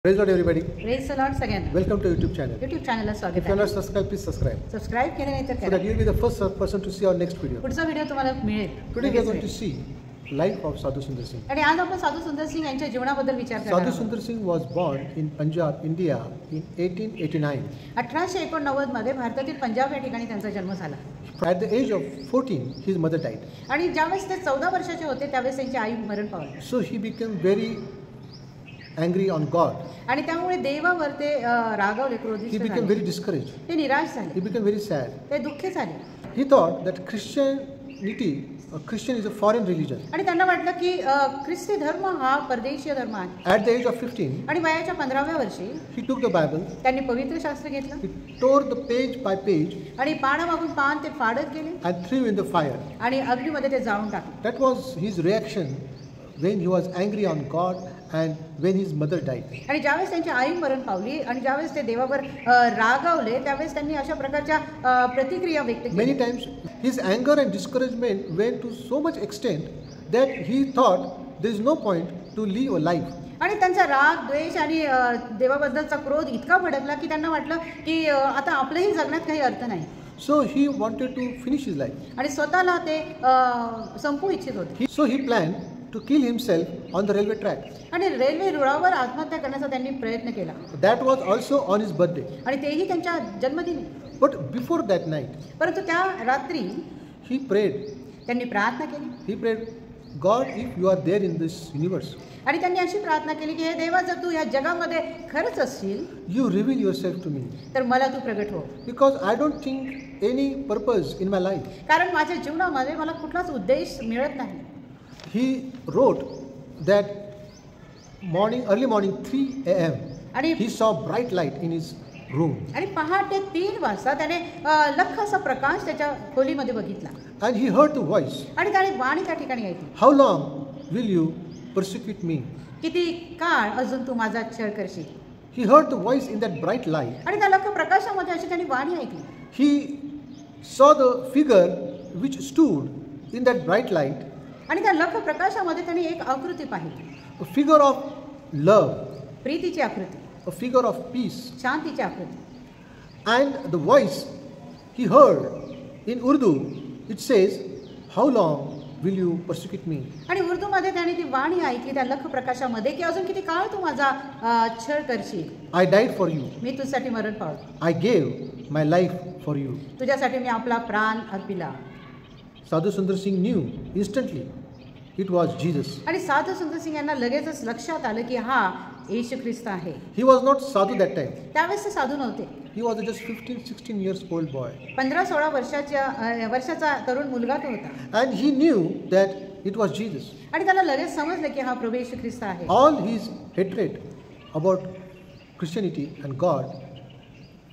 Praise God everybody. Praise the Lord सगळ्यांना. Welcome to YouTube channel. YouTube चॅनलला स्वागत If you are आहे. not subscribed, please subscribe. Subscribe केले नाही तर So करा. that you will be the first person to see our next video. पुढचा video तुम्हाला मिळेल. Today we are going to see life of Sadhu Sundar Singh. आणि आज आपण साधू सुंदर सिंग यांच्या जीवनाबद्दल विचार करणार Sadhu आहोत. Sundar Singh was born in Punjab, India in 1889. 1889 मध्ये भारतातील पंजाब या ठिकाणी त्यांचा जन्म झाला. At the age of 14, his mother died. आणि ज्यावेळेस ते 14 वर्षाचे होते त्यावेळेस त्यांची आई मरण पावली. So he became very angry on God. आणि त्यामुळे देवावर ते रागावले, He क्रोधित became झाले. very discouraged. ते निराश झाले. He became very sad. ते दुःखी झाले. He thought that Christianity, Christian is a foreign religion. आणि त्यांना वाटलं की ख्रिस्ती धर्म हा परदेशीय धर्म आहे. At the age of 15, आणि वयाच्या 15व्या वर्षी he took the Bible. त्यांनी पवित्र शास्त्र घेतलं He tore the page by page आणि पानामागून पान ते फाडत गेले and threw in the fire. आणि अग्नीमध्ये ते जाळून टाकले. That was his reaction when he was angry on God and when his mother died. आणि ज्यावेळेस त्यांची आई मरण पावली आणि ज्यावेळेस ते देवावर रागावले त्यावेळेस त्यांनी अशा प्रकारच्या प्रतिक्रिया व्यक्त Many केल्या. times his anger and discouragement went to so much extent that he thought there is no point to live a life. आणि त्यांचा राग, द्वेष आणि देवाबद्दलचा क्रोध इतका भडकला की त्यांना वाटलं की आता आपलंही जगण्यात काही अर्थ नाही. So he wanted to finish his life. आणि स्वतःला ते संपू इच्छित होते. So he planned to kill himself on the railway track. आणि रेल्वे रुळावर आत्महत्या करण्याचा त्यांनी प्रयत्न केला. That was also on his birthday. आणि तेही त्यांच्या जन्मदिनी. But before that night, परंतु त्या रात्री he prayed. त्यांनी प्रार्थना केली. He prayed, God, if you are there in this universe, आणि त्यांनी अशी प्रार्थना केली की हे देवा, जर तू या जगामध्ये खरंच असशील you reveal yourself to me. तर मला तू प्रगट हो. Because I don't think any purpose in my life. कारण माझ्या जीवनामध्ये मला कुठलाच उद्देश मिळत नाही. He wrote that early morning 3 a.m. आणि he saw bright light in his room. आणि पहाटे 3 वाजता त्याने लख असा प्रकाश त्याच्या खोलीमध्ये बघितला. And he heard the voice. आणि त्याने वाणी त्या ठिकाणी ऐकली. How long will you persecute me? किती काळ अजून तू माझा छळ करशील. He heard the voice in that bright light. आणि त्या लख प्रकाशामध्ये अशी त्याने वाणी ऐकली. He saw the figure which stood in that bright light. आणि त्या लख प्रकाशामध्ये त्याने एक आकृती पाहिली. A figure of love. प्रीतीची आकृती, A figure of peace. शांतीची आकृती. And the voice he heard in Urdu, it says, how long will you persecute me? आणि उर्दूमध्ये त्याने ती वाणी ऐकली त्या लख प्रकाशामध्ये की अजून किती काळ तू माझा छळ करशील. I died for you. मी तुझ्यासाठी मरण पावलो. I gave my life for you. तुझ्यासाठी मी आपला प्राण अर्पिला. Sadhu Sundar Singh knew instantly it was Jesus. आणि साधू सुंदर सिंग यांना लगेचच लक्षात आलं की हा येशू ख्रिस्त आहे. He was not sadhu that time. त्यावेळेस ते साधू नव्हते. He was just 15-16 years old boy. 15-16 वर्षाचा तरुण मुलगा तो होता. And he knew that it was Jesus. आणि त्याला लगेच समजलं की हा प्रभू येशू ख्रिस्त आहे. All his hatred about Christianity and God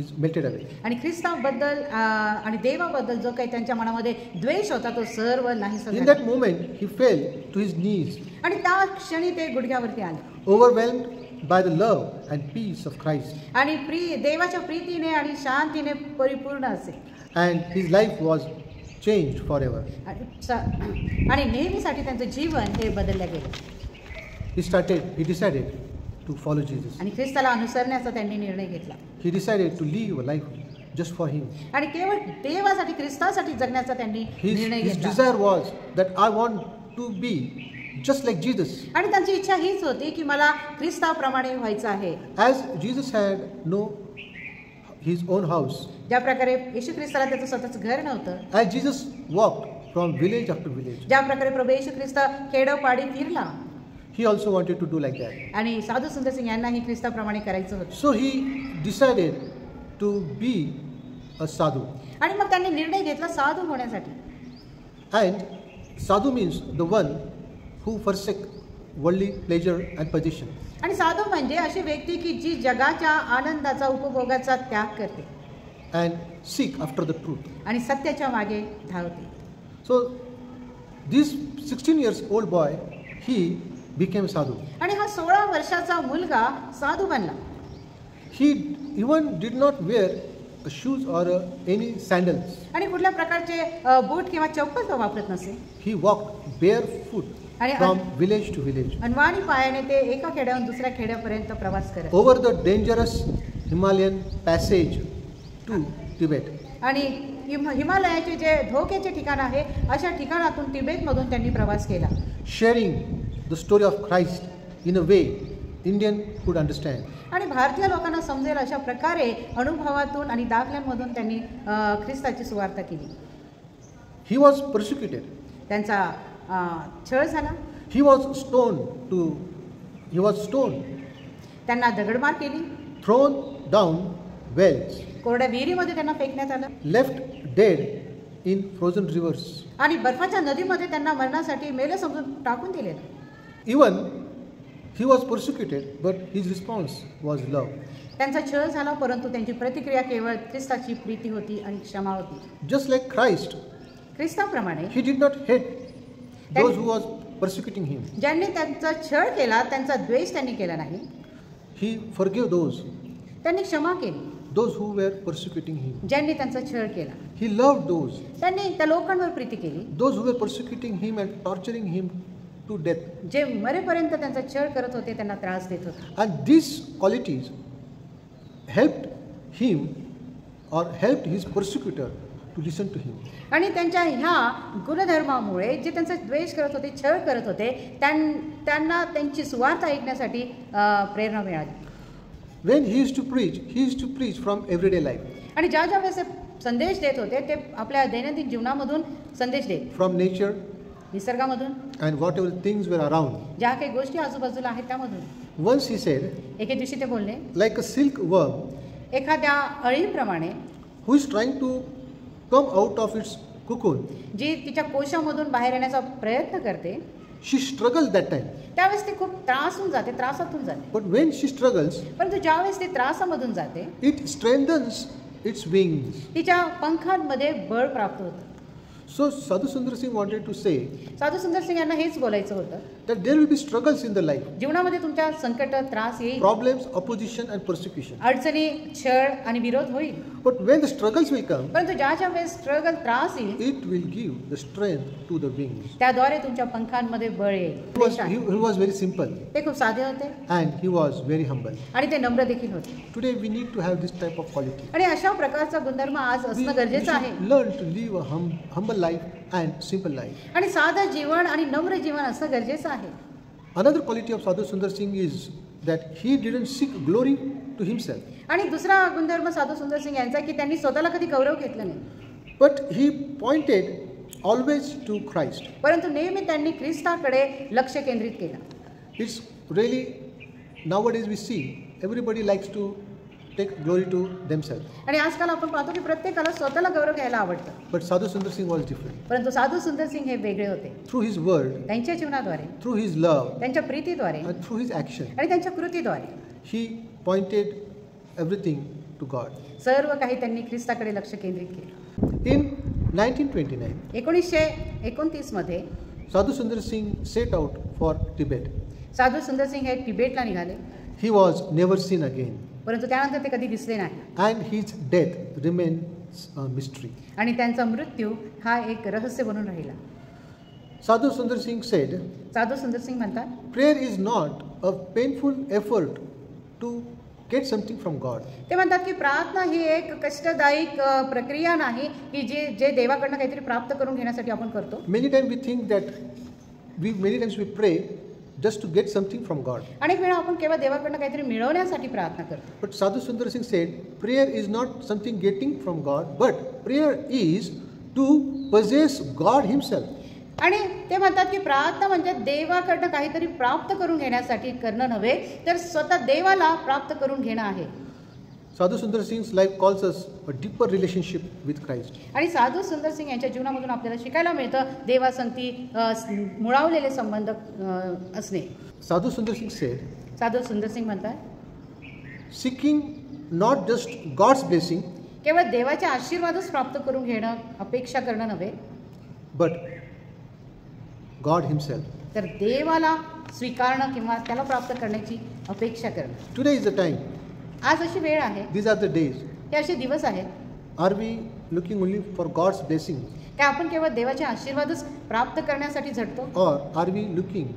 is melted away. आणि ख्रिस्ताबद्दल आणि देवाबद्दल जो काही त्यांच्या मनामध्ये द्वेष होता तो सर्व नाहीसा In झाला. that moment, he fell to his knees, आणि त्या क्षणी ते गुडघ्यावरती आले. overwhelmed by the love and peace of Christ. आणि देवाच्या प्रीतीने आणि शांतीने परिपूर्ण असे. And his life was changed forever. आणि नेहमीसाठी त्यांचं जीवन हे बदललं गेलं. He decided to follow Jesus. आणि ख्रिस्ताला अनुसरण्याचा त्यांनी निर्णय घेतला. He decided to live a life just for him. आणि केवळ देवासाठी, ख्रिस्तासाठी जगण्याचा त्यांनी निर्णय His घेतला. desire was that I want to be just like Jesus. आणि त्यांची इच्छा हीच होती की मला ख्रिस्ताप्रमाणे व्हायचं आहे. As Jesus had no his own house. ज्या प्रकारे येशू ख्रिस्ताला त्याचं स्वतःचं घर नव्हतं. As Jesus walked from village after village. ज्या प्रकारे प्रभू येशू ख्रिस्त खेडोपाडी फिरला. He also wanted to do like that. आणि साधू सुंदर सिंग यांनाही ख्रिस्ताप्रमाणे करायचं होतं. So he decided to be a sadhu. आणि मग त्यांनी निर्णय घेतला साधू होण्यासाठी. And sadhu means the one who forsake worldly pleasure and possession. आणि साधू म्हणजे अशी व्यक्ती की जी जगाच्या आनंदाचा, उपभोगाचा त्याग करते. And seek after the truth. आणि सत्याच्या मागे धावते. So this 16 years old boy, he became sadhu. आणि हा 16 वर्षाचा मुलगा साधू बनला. He even did not wear shoes or any sandals. आणि कुठल्या प्रकारचे बूट किंवा चप्पल तो वापरत नसे. He walked barefoot. आणि from village to village, अनवाणी पायाने ते एका खेड्याहून दुसऱ्या खेड्यापर्यंत प्रवास करत over the dangerous Himalayan passage to Tibet. आणि हिमालयाचे जे धोक्याचे ठिकाण आहे अशा ठिकाणातून तिबेटमधून त्यांनी प्रवास केला, Sharing the story of Christ in a way Indian could understand. आणि भारतीय लोकांना समजेल अशा प्रकारे अनुभवातून आणि दाखल्यांमधून त्यांनी ख्रिस्ताची सुवार्ता केली. He was persecuted. त्यांचा छळ झाला, He was stoned, त्यांना दगडमार केली, thrown down wells, कोरड्या विहिरीमध्ये त्यांना फेकण्यात आलं, left dead in frozen rivers. आणि बर्फाच्या नदीमध्ये त्यांना मरणासाठी मेले समजून टाकून दिलेलं. Even he was persecuted, but his response was love. त्यांचा छळ झाला, परंतु त्यांची प्रतिक्रिया केवळ ख्रिस्ताची प्रीती होती आणि क्षमा होती. Just like Christ, ख्रिस्ताप्रमाणे he did not hate those who was persecuting him. ज्यांनी त्यांचा छळ केला त्यांचा द्वेष त्यांनी केला नाही, He forgave त्यांनी क्षमा केली those who were persecuting him. ज्यांनी त्यांचा छळ केला. He loved those त्या लोकांवर प्रीती केली who were persecuting him and torturing him to death. जे मरेपर्यंत त्यांचा छळ करत होते, त्यांना त्रास देत होते. And these qualities helped him or helped his persecutor to listen to him. आणि त्यांच्या ह्या गुणधर्मामुळे जे त्यांचा द्वेष करत होते, छळ करत होते, त्यांना त्यांची सुवार्ता ऐकण्यासाठी प्रेरणा मिळाली. When he used to preach from everyday life, आणि ज्या वेळेस ते संदेश देत होते ते आपल्या दैनंदिन जीवनामधून संदेश देत, from nature निसर्गामधून and whatever things were around. ज्या काही गोष्टी आजूबाजूला आहेत त्यामधून. Once he said, एके दिवशी ते बोलले, like a silkworm एखाद्या अळीप्रमाणे who is trying to come out of its cocoon, जी तिच्या कोशामधून बाहेर येण्याचा प्रयत्न करते, she struggles that time. त्यावेळेस ती खूप त्रासातून जाते. But when she struggles, परंतु ज्यावेळेस ती त्रासामधून जाते, it strengthens its wings. तिच्या पंखांमध्ये बळ प्राप्त होतं. So Sadhu Sundar Singh wanted to say साधू सुंदर सिंग यांना हेच बोलायचं होतं, that there will be struggles in the life, जीवनामध्ये तुमच्या संकट, त्रास येईल, problems, opposition and persecution. अडचणी, छळ आणि विरोध होईल. But when the struggles will come, परंतु ज्या वेळेस स्ट्रगल, त्रास येईल, it will give the strength to the wings. त्याद्वारे तुमच्या पंखांमध्ये बळ येईल. He was very simple ते खूप साधे होते and he was very humble. आणि ते नम्र देखील होते. Today we need to have this type of quality. आणि अशा प्रकारचा गुणधर्म आज We असणं गरजेचं आहे. should learn to live a humble life and simple life. आणि साधं जीवन आणि नम्र जीवन असणं गरजेचं आहे. Another quality of Sadhu Sundar Singh is that he didn't seek glory to himself, आणि दुसरा गुणधर्म साधू सुंदर सिंग यांचा की त्यांनी स्वतःला कधी गौरव घेतला नाही, but he pointed always to Christ. परंतु नेहमी त्यांनी ख्रिस्ताकडे लक्ष केंद्रित केलं. It's really, nowadays we see everybody likes to take glory to themselves, आणि आजकाल आपण पाहतो की प्रत्येकाला स्वतःला गौरव घ्यायला आवडतं. but Sadhu Sundar Singh was different. परंतु साधू सुंदर सिंग हे वेगळे होते. Through his word, त्यांच्या जीवनाद्वारे, through his love त्यांच्या प्रीतीद्वारे and through his action, आणि त्यांच्या कृतीद्वारे he pointed everything to God. सर्व काही त्यांनी ख्रिस्ताकडे लक्ष केंद्रित केलं. In 1929, 1929 मध्ये Sadhu Sundar Singh set out for Tibet. साधू सुंदर सिंग हे तिबेटला निघाले, He was never seen again, परंतु त्यानंतर ते कधी दिसले नाही. and his death remains a mystery. आणि त्यांचा मृत्यू हा एक रहस्य बनून राहिला. Sadhu Sundar Singh said, साधू सुंदर सिंग म्हणतात, prayer is not a painful effort to get something from God. ते म्हणतात की प्रार्थना ही एक कष्टदायक प्रक्रिया नाही की जे देवाकडनं काहीतरी प्राप्त करून घेण्यासाठी आपण करतो. Many times we think that many times we pray just to get something from God. अनेक वेळा आपण केवळ देवाकडनं काहीतरी मिळवण्यासाठी प्रार्थना करतो. But Sadhu Sundar Singh said, prayer is not something getting from God, but prayer is to possess God himself. आणि ते म्हणतात की प्रार्थना म्हणजे देवाकडनं काहीतरी प्राप्त करून घेण्यासाठी करणं नव्हे, तर स्वतः देवाला प्राप्त करून घेणं आहे. Sadhu Sundar Singh's life calls us a deeper relationship with Christ. आणि साधू सुंदर सिंग यांच्या जीवनामधून आपल्याला शिकायला मिळतं देवासंगती मुळावलेले संबंध असणे. Sadhu Sundar Singh said, साधू सुंदर सिंग म्हणतात, seeking not just God's blessing, केवळ देवाचे आशीर्वादच प्राप्त करून घेणं, अपेक्षा करणं नव्हे, but God himself. तर देवाला स्वीकारणं किंवा त्याला प्राप्त करण्याची अपेक्षा करणं. Today is the time. आज अशी वेळ आहे, These are the days. हे असे दिवस आहेत. Are we looking only for God's blessing? काय आपण केवळ देवाचे आशीर्वादच प्राप्त करण्यासाठी झटतो, or are we looking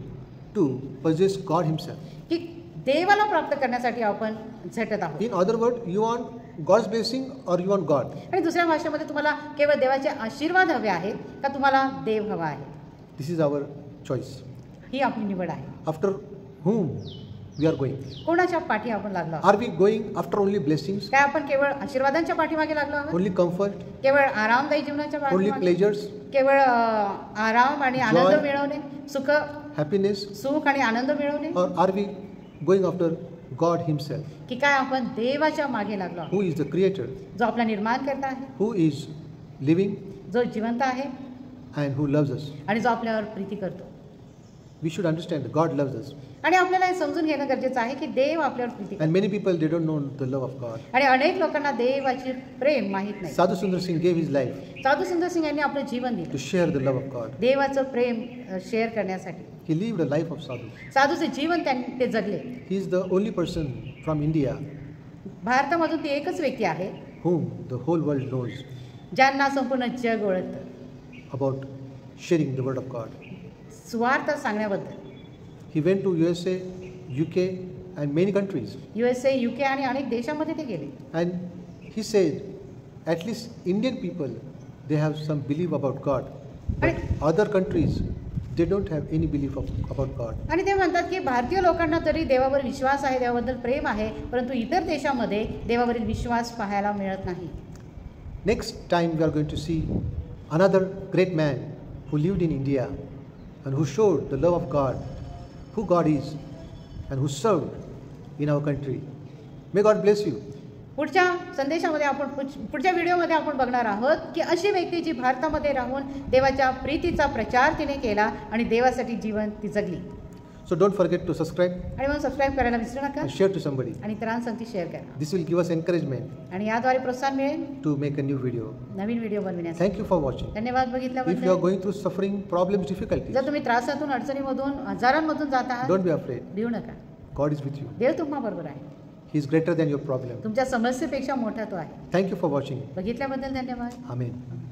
to possess God Himself? की देवाला प्राप्त करण्यासाठी आपण झटत आहोत? In other words, you want God's blessing or you want God? आणि दुसऱ्या भाषेमध्ये तुम्हाला केवळ देवाचे आशीर्वाद हवे आहेत का तुम्हाला देव हवा आहे? This is our choice. ही आपली निवड आहे. After whom we are going? कोणाच्या पाठी आपण लागलो आहोत? Are we going after only blessings, काय आपण केवळ आशीर्वादांच्या पाठीमागे लागलो आहोत? only comfort, केवळ आरामदायी जीवनाच्या only पाठीमागे? pleasures, केवळ आराम आणि आनंद Joy. मिळवणे, happiness, सुख आणि आनंद मिळवणे, or are we going after God Himself, की काय आपण देवाच्या मागे लागलो आहोत, who is the Creator, जो आपला निर्माण करता आहे, who is living जो जिवंत आहे and who loves us? आणि जो आपल्यावर प्रीती करतो? We should understand that God loves us. आणि आपल्याला हे समजून घेणं गरजेचं आहे की देव आपल्यावर प्रीती करतो. And many people, they don't know the love of God. आणि अनेक लोकांना देवाची प्रेम माहीत नाही. Sadhu Sundar Singh gave his life साधू सुंदर सिंग यांनी आपलं जीवन to दिलं share the love of God. देवाचं प्रेम शेअर करण्यासाठी. He lived a life of sadhu. साधूचे जीवन त्यांनी ते जगले. He is the only person from India भारतामधून ती एकच व्यक्ती आहे whom the whole world knows ज्यांना संपूर्ण जग ओळखतं about sharing the word of God. स्वार्थ सांगण्याबद्दल. He went to USA, UK and many countries, USA, UK आणि अनेक देशामध्ये ते गेले. and he said at least Indian people, they have some belief about God, but other countries, they don't have any belief about God. आणि ते म्हणतात की भारतीय लोकांना तरी देवावर विश्वास आहे, देवाबद्दल प्रेम आहे, परंतु इतर देशामध्ये देवावरील विश्वास पाहायला मिळत नाही. Next time we are going to see another great man who lived in India and who showed the love of God, who God is, and who served in our country. May God bless you. पुढच्या संदेशामध्ये आपण पुढच्या व्हिडिओमध्ये आपण बघणार आहोत की अशी व्यक्ती जी भारतामध्ये राहून देवाच्या प्रीतीचा प्रचार तिने केला आणि देवासाठी जीवन ती जगली. So don't forget to subscribe आणि म्हणून सबस्क्राईब करायला विसरू नका and share to somebody. आणि इतरांसाठी शेअर करा. This will give us encouragement आणि याद्वारे प्रोत्साहन मिळेल to make a new video. Naveen video बनविण्यासाठी. Thank you for watching. धन्यवाद If you are बघितल्याबद्दल. going through suffering, problems, difficulties, जर तुम्ही त्रासातून अडचणीमधून आजारांमधून जात आहात don't be afraid. भिऊ नका. God is with you. देव तुम्हा बरोबर आहे. He is greater than your problem. तुमच्या समस्येपेक्षा मोठा तो आहे. Thank you for watching. बघितल्याबद्दल धन्यवाद. Amen.